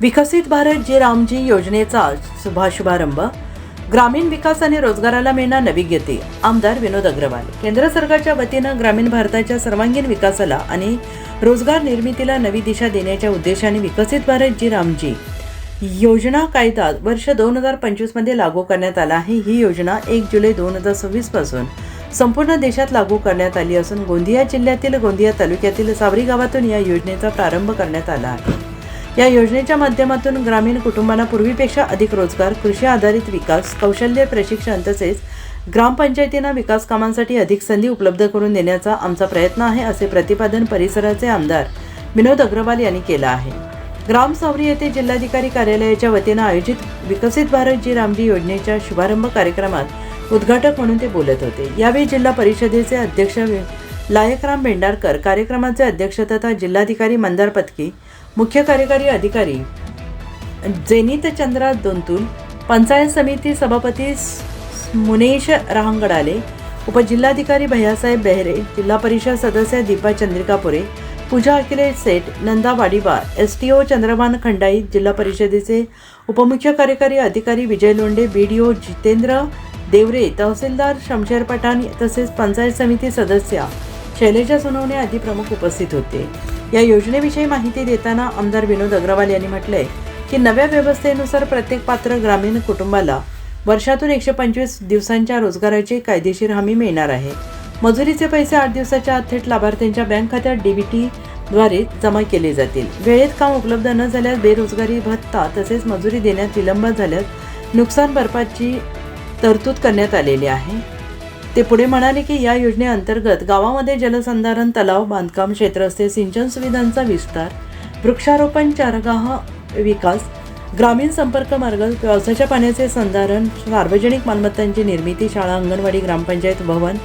विकसित भारत जे रामजी योजनेचा शुभारंभ. ग्रामीण विकास आणि रोजगाराला मिळणार नवी गती. आमदार विनोद अग्रवाल. केंद्र सरकारच्या वतीनं ग्रामीण भारताच्या सर्वांगीण विकासाला आणि रोजगार निर्मितीला नवी दिशा देण्याच्या उद्देशाने विकसित भारत जी रामजी योजना कायदा वर्ष 2025 मध्ये लागू करण्यात आला आहे. ही योजना 1 जुलै 2026 पासून संपूर्ण देशात लागू करण्यात आली असून गोंदिया जिल्ह्यातील गोंदिया तालुक्यातील सावरी गावातून या योजनेचा प्रारंभ करण्यात आला आहे. या योजनेच्या माध्यमातून ग्रामीण कुटुंबांना पूर्वीपेक्षा अधिक रोजगार, कृषी आधारित विकास, कौशल्य प्रशिक्षण तसेच ग्रामपंचायतींना विकास कामांसाठी अधिक संधी उपलब्ध करून देण्याचा आमचा प्रयत्न आहे, असे प्रतिपादन परिसराचे आमदार विनोद अग्रवाल यांनी केलं आहे. ग्राम सावरी येथे जिल्हाधिकारी कार्यालयाच्या वतीनं आयोजित विकसित भारत जी रामजी योजनेच्या शुभारंभ कार्यक्रमात उद्घाटक म्हणून ते बोलत होते. यावेळी जिल्हा परिषदेचे अध्यक्ष लायकराम भेंडारकर, कार्यक्रमाचे अध्यक्ष तथा जिल्हाधिकारी मंदार पत्की, मुख्य कार्यकारी अधिकारी जेनित चंद्रा दोंतुल, पंचायत समिती सभापती मुनेश रहांगडाले, उपजिल्हाधिकारी भैयासाहेब बेहरे, जिल्हा परिषद सदस्य दीपा चंद्रिकापुरे, पूजा अखिलेश सेठ, नंदा वाडीबा, STO चंद्रभान खंडाई, जिल्हा परिषदेचे उपमुख्य कार्यकारी अधिकारी विजय लोंढे, BDO जितेंद्र देवरे, तहसीलदार शमशेर पठाण तसेच पंचायत समिती सदस्य शैलेजा सोनवणे आदी प्रमुख उपस्थित होते. या योजनेविषयी माहिती देताना आमदार विनोद अग्रवाल यांनी म्हटलंय की नव्या व्यवस्थेनुसार प्रत्येक पात्र ग्रामीण कुटुंबाला वर्षातून 125 दिवसांच्या रोजगाराची कायदेशीर हमी मिळणार आहे. मजुरीचे पैसे 8 दिवसाच्या आत थेट लाभार्थ्यांच्या बँक खात्यात DBT द्वारे जमा केले जातील. वेळेत काम उपलब्ध न झाल्यास बेरोजगारी भत्ता तसेच मजुरी देण्यात विलंब झाल्यास नुकसान भरपाईची तरतूद करण्यात आलेली आहे. ते पुढे म्हणाले की या योजनेअंतर्गत गावामध्ये जलसंधारण, तलाव बांधकाम, क्षेत्रस्थ सिंचन सुविधांचा विस्तार, वृक्षारोपण, चारागाह विकास, ग्रामीण संपर्क मार्ग, पावसाच्या पाण्याचे संधारण, सार्वजनिक मालमत्तांची निर्मिती, शाळा, अंगणवाडी, ग्रामपंचायत भवन,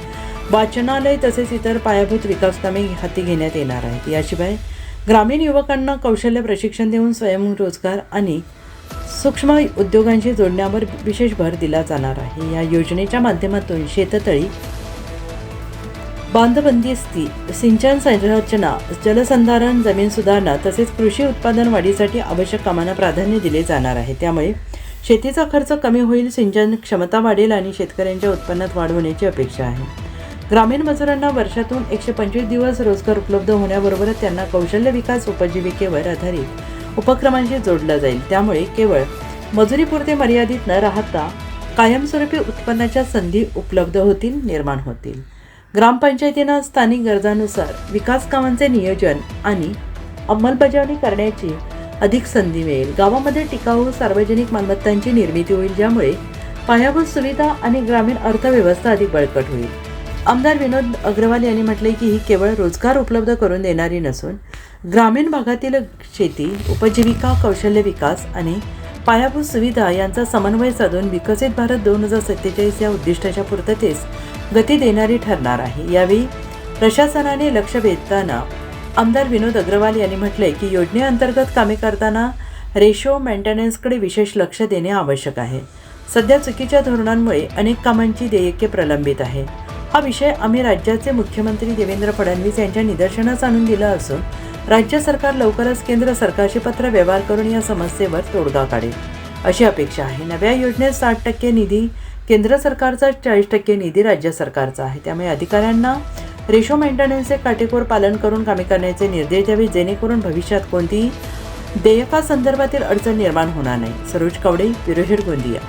वाचनालय तसेच इतर पायाभूत विकास कामे हाती घेण्यात येणार आहेत. याशिवाय ग्रामीण युवकांना कौशल्य प्रशिक्षण देऊन स्वयंरोजगार आणि सूक्ष्म उद्योगांशी जोडण्यावर विशेष भर दिला जाणार आहे. या योजनेच्या माध्यमातून शेततळी बांधबंदिस्ती, सिंचन संरचना, जलसंधारण, जमीन सुधारणा तसेच कृषी उत्पादन वाढीसाठी आवश्यक कामांना प्राधान्य दिले जाणार आहे. त्यामुळे शेतीचा खर्च कमी होईल, सिंचन क्षमता वाढेल आणि शेतकऱ्यांच्या उत्पन्नात वाढ होण्याची अपेक्षा आहे. ग्रामीण मजुरांना वर्षातून 125 दिवस रोजगार उपलब्ध होण्याबरोबरच त्यांना कौशल्य विकास उपजीविकेवर आधारित उपक्रमांशी जोडला जाईल. त्यामुळे केवळ मजुरीपुरते मर्यादित न राहता कायमस्वरूपी उत्पन्नाच्या संधी उपलब्ध निर्माण होतील. ग्रामपंचायतींना स्थानिक गरजांनुसार विकास कामांचे नियोजन आणि अंमलबजावणी करण्याची अधिक संधी मिळेल. गावामध्ये टिकाऊ सार्वजनिक मालमत्तांची निर्मिती होईल, ज्यामुळे पायाभूत सुविधा आणि ग्रामीण अर्थव्यवस्था अधिक बळकट होईल. आमदार विनोद अग्रवाल यांनी म्हटले की ही केवळ रोजगार उपलब्ध करून देणारी नसून ग्रामीण भागातील शेती, उपजीविका, कौशल्य विकास आणि पायाभूत सुविधा यांचा समन्वय साधून विकसित भारत 2047 या उद्दिष्टाच्या पूर्ततेस गती देणारी ठरणार आहे. यावेळी प्रशासनाने लक्ष वेधताना आमदार विनोद अग्रवाल यांनी म्हटले की योजनेअंतर्गत कामे करताना रेशो मेंटेनन्सकडे विशेष लक्ष देणे आवश्यक आहे. सध्या चुकीच्या धोरणांमुळे अनेक कामांची देयके प्रलंबित आहे. हा विषय आम्ही राज्याचे मुख्यमंत्री देवेंद्र फडणवीस यांच्या निदर्शनास आणून दिला असून राज्य सरकार लवकरच केंद्र सरकारशी पत्र व्यवहार करून या समस्येवर तोडगा काढेल अशी अपेक्षा आहे. नव्या योजनेत 60% निधी केंद्र सरकारचा, 40% निधी राज्य सरकारचा आहे. त्यामुळे अधिकाऱ्यांना रेशो मेंटेनन्सचे काटेकोर पालन करून कामे करण्याचे निर्देश द्यावे, जेणेकरून भविष्यात कोणतीही देयकासंदर्भातील अडचण निर्माण होणार नाही. Saroj Kawade, bureau head, Gondia.